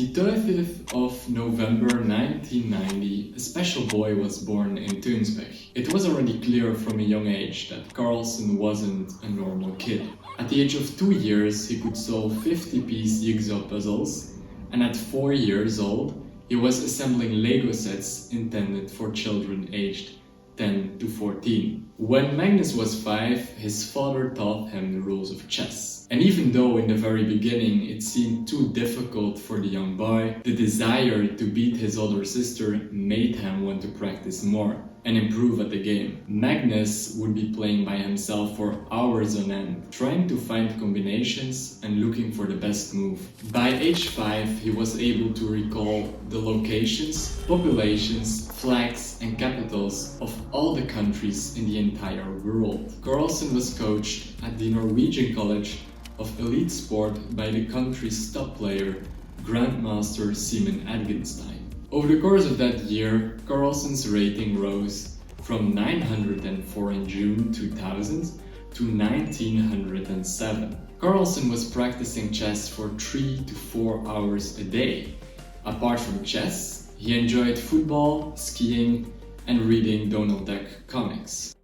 the 25th of November 1990, a special boy was born in Tunsberg. It was already clear from a young age that Carlsen wasn't a normal kid. At the age of 2 years, he could solve 50-piece jigsaw puzzles, and at 4 years old, he was assembling Lego sets intended for children aged 10 to 14. When Magnus was 5, his father taught him the rules of chess. And even though in the very beginning it seemed too difficult for the young boy, the desire to beat his older sister made him want to practice more and improve at the game. Magnus would be playing by himself for hours on end, trying to find combinations and looking for the best move. By age 5, he was able to recall the locations, populations, flags and capitals of all the countries in the entire world. Carlsen was coached at the Norwegian College of Elite Sport by the country's top player, Grandmaster Simen Edgenstein. Over the course of that year, Carlsen's rating rose from 904 in June 2000 to 1907. Carlsen was practicing chess for 3 to 4 hours a day. Apart from chess, he enjoyed football, skiing, and reading Donald Duck comics.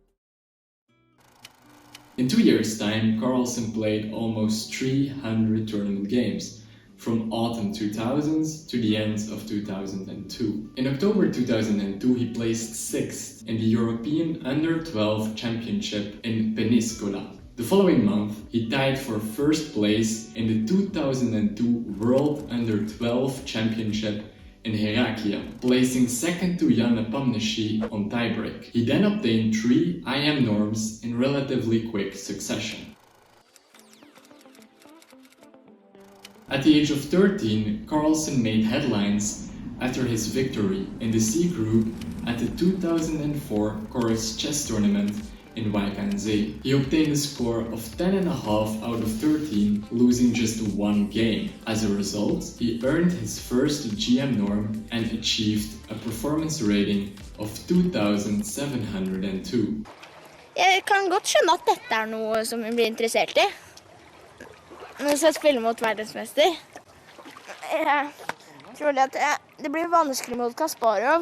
In 2 years' time, Carlsen played almost 300 tournament games, from autumn 2000 to the end of 2002. In October 2002, he placed 6th in the European Under-12 Championship in Peníscola. The following month, he tied for first place in the 2002 World Under-12 Championship in Heraklia, placing second to Jan Nepomniachtchi on tiebreak. He then obtained 3 IM norms in relatively quick succession. At the age of 13, Carlsen made headlines after his victory in the C group at the 2004 Chorus Chess Tournament in Wijk aan Zee. He obtained a score of 10.5 out of 13, losing just 1 game. As a result, he earned his first GM norm and achieved a performance rating of 2702. Jeg kan godt skjønne at dette noe som vi blir interessert i. Når jeg spiller mot verdensmester. Jeg tror at det blir vanskelig mot Kasparov.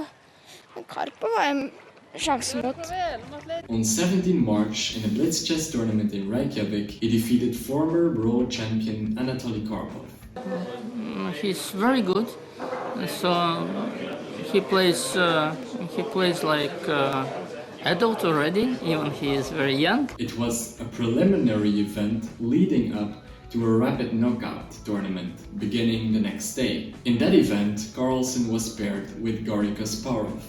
Men Karpov har en sjanse mot. On 17 March, in a blitz chess tournament in Reykjavik, he defeated former world champion Anatoly Karpov. He's very good. So he plays like adult already, even he is very young. It was a preliminary event leading up to a rapid knockout tournament beginning the next day. In that event, Carlsen was paired with Garry Kasparov,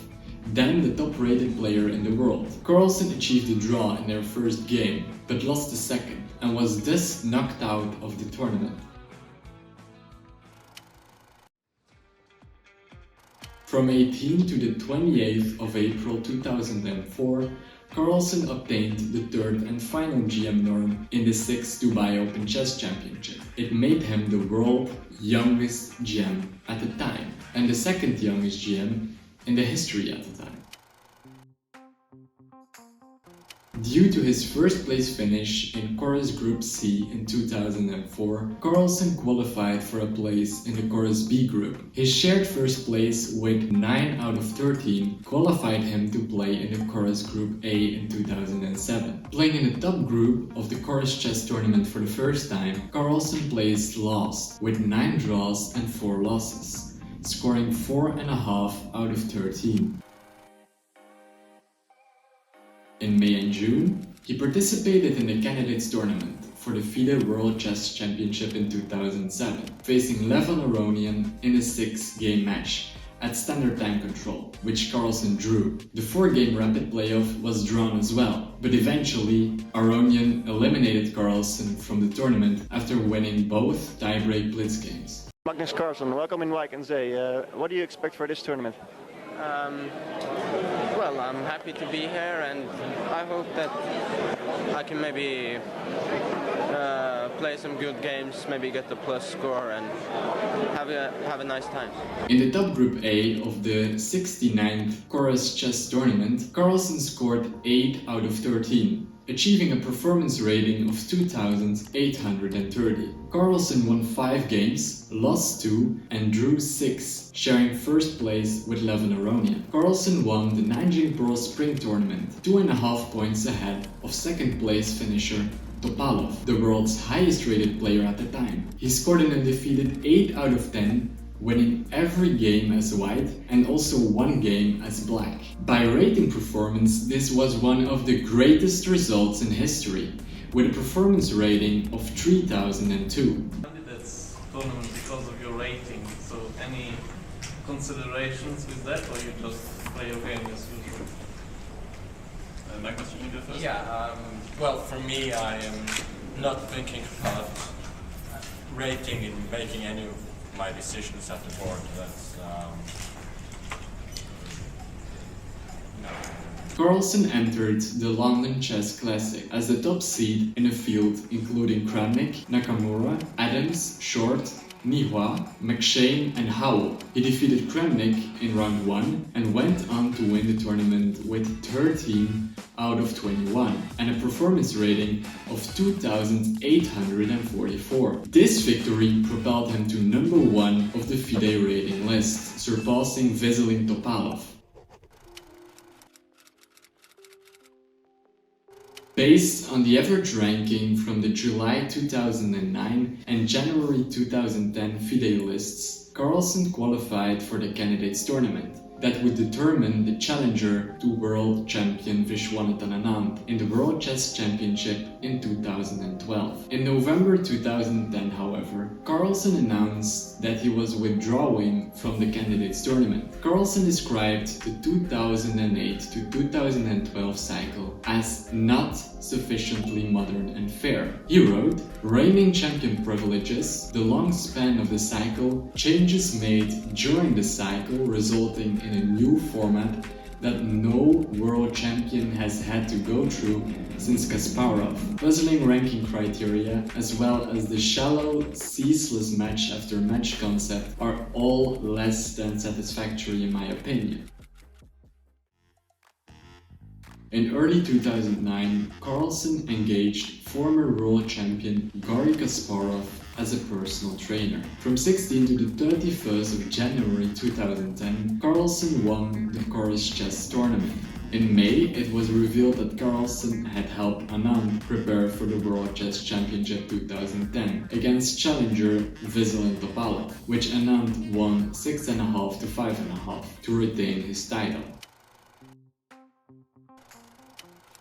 then the top-rated player in the world. Carlsen achieved a draw in their first game, but lost the second, and was thus knocked out of the tournament. From 18 to the 28th of April 2004, Carlsen obtained the 3rd and final GM norm in the 6th Dubai Open Chess Championship. It made him the world's youngest GM at the time, and the 2nd youngest GM in the history at the time. Due to his first place finish in Chorus Group C in 2004, Carlsen qualified for a place in the Chorus B group. His shared first place with 9 out of 13 qualified him to play in the Chorus Group A in 2007. Playing in the top group of the Chorus Chess Tournament for the first time, Carlsen placed last with 9 draws and 4 losses, scoring 4.5 out of 13. In May and June, he participated in the Candidates Tournament for the FIDE World Chess Championship in 2007, facing Lev Aronian in a 6-game match at standard time control, which Carlsen drew. The 4-game rapid playoff was drawn as well, but eventually Aronian eliminated Carlsen from the tournament after winning both tiebreak blitz games. Magnus Carlsen, welcome in Wijk aan Zee. What do you expect for this tournament? Well, I'm happy to be here, and I hope that I can maybe play some good games, maybe get the plus score and have a nice time. In the top group A of the 69th Chorus Chess Tournament, Carlsen scored 8 out of 13, achieving a performance rating of 2,830. Carlsen won 5 games, lost 2 and drew 6, sharing first place with Levin Aronia. Carlsen won the Nanjing Pro Spring Tournament, 2.5 points ahead of second place finisher Topalov, the world's highest rated player at the time. He scored an undefeated 8 out of 10, winning every game as white and also 1 game as black. By rating performance, this was one of the greatest results in history, with a performance rating of 3002. Candidates tournament because of your rating, so any considerations with that, or you just play your game as usual? Magnus, you go first? Yeah, well, for me, I am not thinking about rating in making any of my decisions at the board. That's no. Carlsen entered the London Chess Classic as the top seed in a field including Kramnik, Nakamura, Adams, Short, Nihua, McShane and Howell. He defeated Kramnik in round 1 and went on to win the tournament with 13 out of 21 and a performance rating of 2,844. This victory propelled him to number 1 of the FIDE rating list, surpassing Veselin Topalov. Based on the average ranking from the July 2009 and January 2010 FIDE lists, Carlsen qualified for the Candidates Tournament that would determine the challenger to world champion Viswanathan Anand in the World Chess Championship in 2012. In November 2010, however, Carlsen announced that he was withdrawing from the Candidates Tournament. Carlsen described the 2008 to 2012 cycle as not sufficiently modern and fair. He wrote, "Reigning champion privileges, the long span of the cycle, changes made during the cycle resulting in a new format that no world champion has had to go through since Kasparov, puzzling ranking criteria, as well as the shallow, ceaseless match after match concept are all less than satisfactory in my opinion." In early 2009, Carlsen engaged former world champion Garry Kasparov as a personal trainer. From 16 to the 31st of January 2010, Carlsen won the Chorus Chess Tournament. In May, it was revealed that Carlsen had helped Anand prepare for the World Chess Championship 2010 against challenger Veselin Topalov, which Anand won 6.5 to 5.5 to retain his title.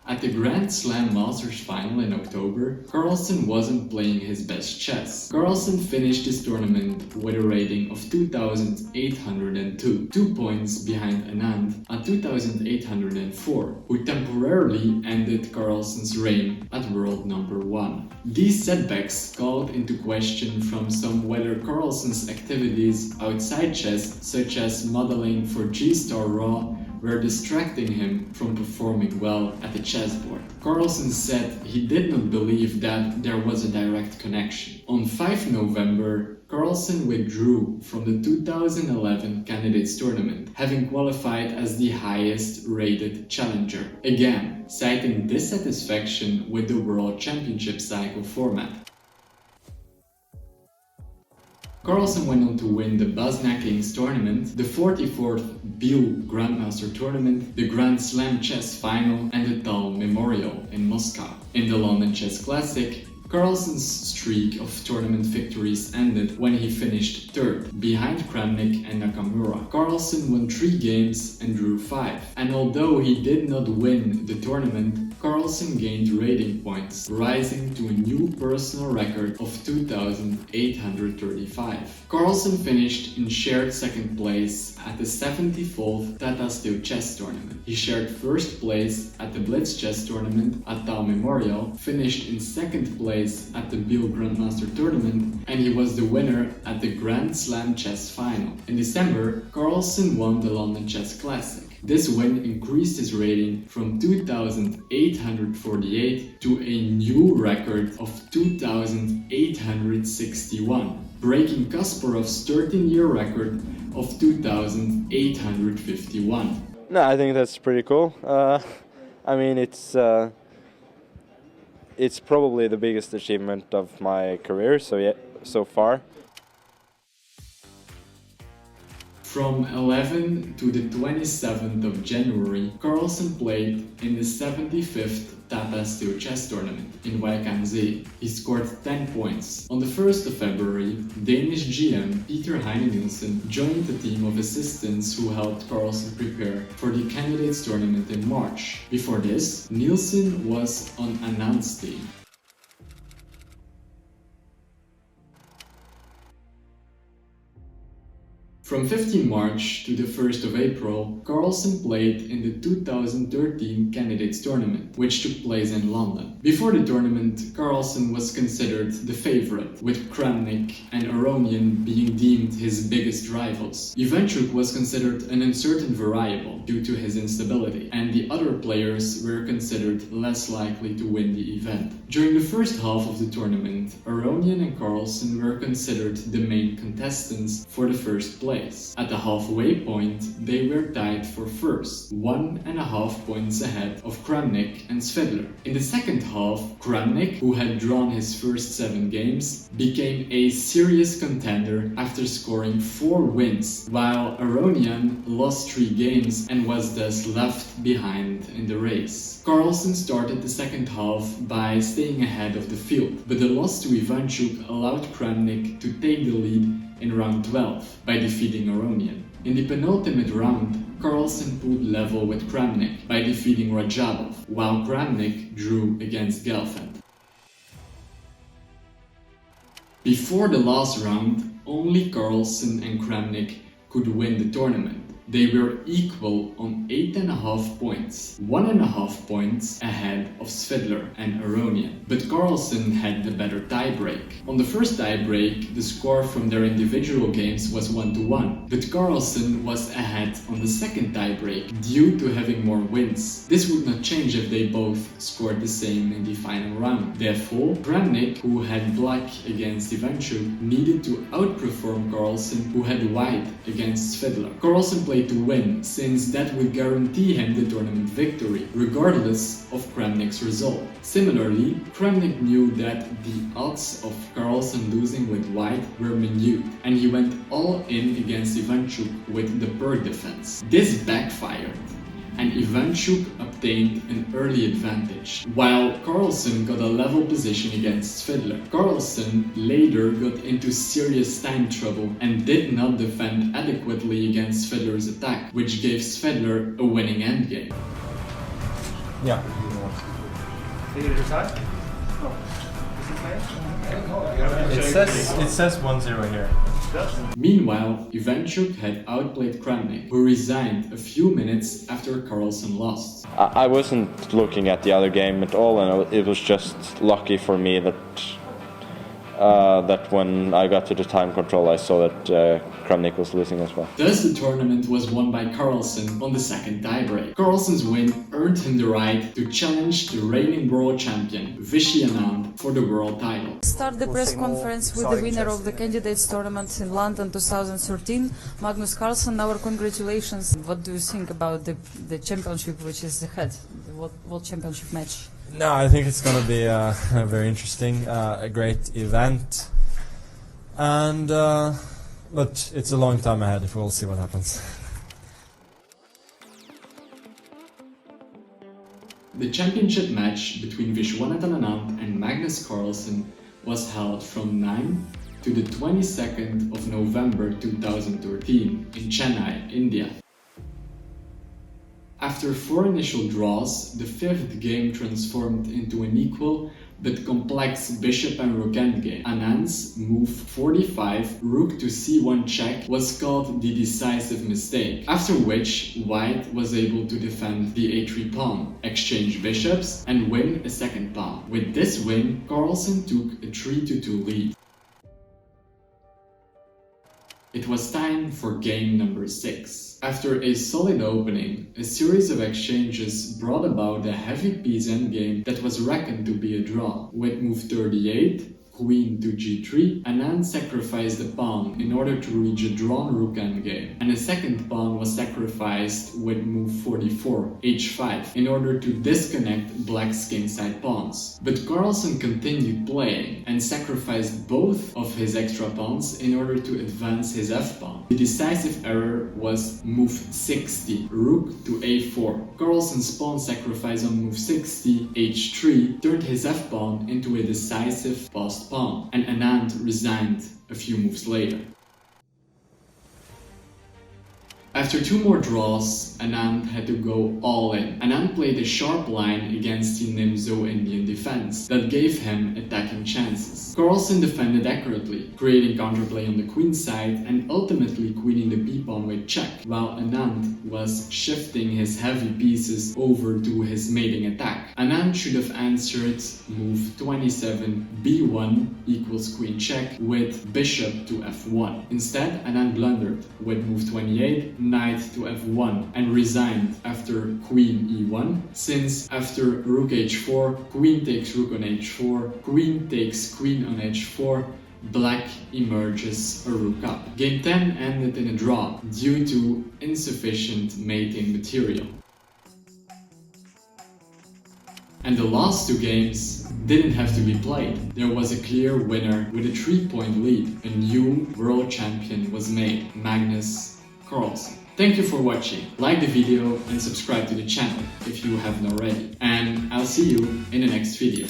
At the Grand Slam Masters final in October, Carlsen wasn't playing his best chess. Carlsen finished this tournament with a rating of 2,802, 2 points behind Anand at 2,804, who temporarily ended Carlsen's reign at world number 1. These setbacks called into question from some whether Carlsen's activities outside chess, such as modeling for G-Star Raw, were distracting him from performing well at the chessboard. Carlsen said he did not believe that there was a direct connection. On 5 November, Carlsen withdrew from the 2011 Candidates Tournament, having qualified as the highest rated challenger, again citing dissatisfaction with the World Championship cycle format. Carlsen went on to win the Bosnia Kings Tournament, the 44th Biel Grandmaster Tournament, the Grand Slam Chess Final and the Tal Memorial in Moscow. In the London Chess Classic, Carlsen's streak of tournament victories ended when he finished 3rd, behind Kramnik and Nakamura. Carlsen won 3 games and drew 5, and although he did not win the tournament, Carlsen gained rating points, rising to a new personal record of 2,835. Carlsen finished in shared 2nd place at the 74th Tata Steel Chess Tournament. He shared 1st place at the Blitz Chess Tournament at Tal Memorial, finished in 2nd place at the Biel Grandmaster Tournament, and he was the winner at the Grand Slam Chess Final. In December, Carlsen won the London Chess Classic. This win increased his rating from 2,848 to a new record of 2,861, breaking Kasparov's 13-year record of 2,851. No, I think that's pretty cool. I mean, it's It's probably the biggest achievement of my career so far. From 11 to the 27th of January, Carlsen played in the 75th Tata Steel Chess Tournament in Wijk aan Zee. He scored 10 points. On the 1st of February, Danish GM Peter Heine Nielsen joined the team of assistants who helped Carlsen prepare for the Candidates Tournament in March. Before this, Nielsen was on Anand's team. From 15 March to the 1st of April, Carlsen played in the 2013 Candidates Tournament, which took place in London. Before the tournament, Carlsen was considered the favorite, with Kramnik and Aronian being deemed his biggest rivals. Ivanchuk was considered an uncertain variable due to his instability, and the other players were considered less likely to win the event. During the first half of the tournament, Aronian and Carlsen were considered the main contestants for the first place. At the halfway point, they were tied for first, 1.5 points ahead of Kramnik and Svedler. In the second half, Kramnik, who had drawn his first 7 games, became a serious contender after scoring 4 wins, while Aronian lost 3 games and was thus left behind in the race. Carlsen started the second half by staying ahead of the field, but the loss to Ivanchuk allowed Kramnik to take the lead in round 12 by defeating Aronian. In the penultimate round, Carlsen pulled level with Kramnik by defeating Rajabov, while Kramnik drew against Gelfand. Before the last round, only Carlsen and Kramnik could win the tournament. They were equal on 8.5 points, 1.5 points ahead of Svedler and Aronian. But Carlsen had the better tiebreak. On the first tiebreak, the score from their individual games was 1-1, but Carlsen was ahead on the second tiebreak due to having more wins. This would not change if they both scored the same in the final round. Therefore, Kramnik, who had black against Ivanchuk, needed to outperform Carlsen, who had white against Svedler. Carlsen played to win, since that would guarantee him the tournament victory, regardless of Kramnik's result. Similarly, Kramnik knew that the odds of Carlsen losing with white were minute, and he went all in against Ivanchuk with the Berg defense. This backfired, and Ivanchuk obtained an early advantage, while Carlsen got a level position against Svedler. Carlsen later got into serious time trouble and did not defend adequately against Svedler's attack, which gave Svedler a winning endgame. Yeah. It says 1-0 here. Meanwhile, Ivanchuk had outplayed Kramnik, who resigned a few minutes after Carlsen lost. I wasn't looking at the other game at all, and it was just lucky for me that when I got to the time control, I saw that Kramnik was losing as well. Thus, the tournament was won by Carlsen on the second tiebreak. Carlsen's win earned him the right to challenge the reigning world champion, Viswanathan Anand, for the world title. Start the press conference with the winner of the Candidates Tournament in London 2013, Magnus Carlsen. Our congratulations. What do you think about the championship which is ahead, the World Championship match? No, I think it's going to be very interesting, a great event, and but it's a long time ahead. We'll see what happens. The championship match between Viswanathan Anand and Magnus Carlsen was held from 9 to the 22nd of November 2013 in Chennai, India. After 4 initial draws, the 5th game transformed into an equal but complex bishop and rook endgame. Anand's move 45, rook to c1 check, was called the decisive mistake, after which white was able to defend the a3 pawn, exchange bishops, and win a second pawn. With this win, Carlsen took a 3-2 lead. It was time for game number 6. After a solid opening, a series of exchanges brought about a heavy piece endgame that was reckoned to be a draw. With move 38, queen to g3, Anand sacrificed a pawn in order to reach a drawn rook endgame, and a second pawn was sacrificed with move 44, h5, in order to disconnect black's kingside pawns. But Carlsen continued playing and sacrificed both of his extra pawns in order to advance his f-pawn. The decisive error was move 60, rook to a4. Carlsen's pawn sacrifice on move 60, h3, turned his f-pawn into a decisive passed pawn, and Anand resigned a few moves later. After two more draws, Anand had to go all in. Anand played a sharp line against the Nimzo Indian defense that gave him attacking chances. Carlsen defended accurately, creating counterplay on the queen side and ultimately queening the b-pawn with check, while Anand was shifting his heavy pieces over to his mating attack. Anand should have answered move 27, b1 equals queen check with bishop to f1. Instead, Anand blundered with move 28, knight to f1, and resigned after queen e1, since after rook h4, queen takes rook on h4, queen takes queen on h4, black emerges a rook up. Game 10 ended in a draw due to insufficient mating material. And the last two games didn't have to be played. There was a clear winner with a 3-point lead. A new world champion was made, Magnus Carlsen. Thank you for watching. Like the video and subscribe to the channel if you haven't already. And I'll see you in the next video.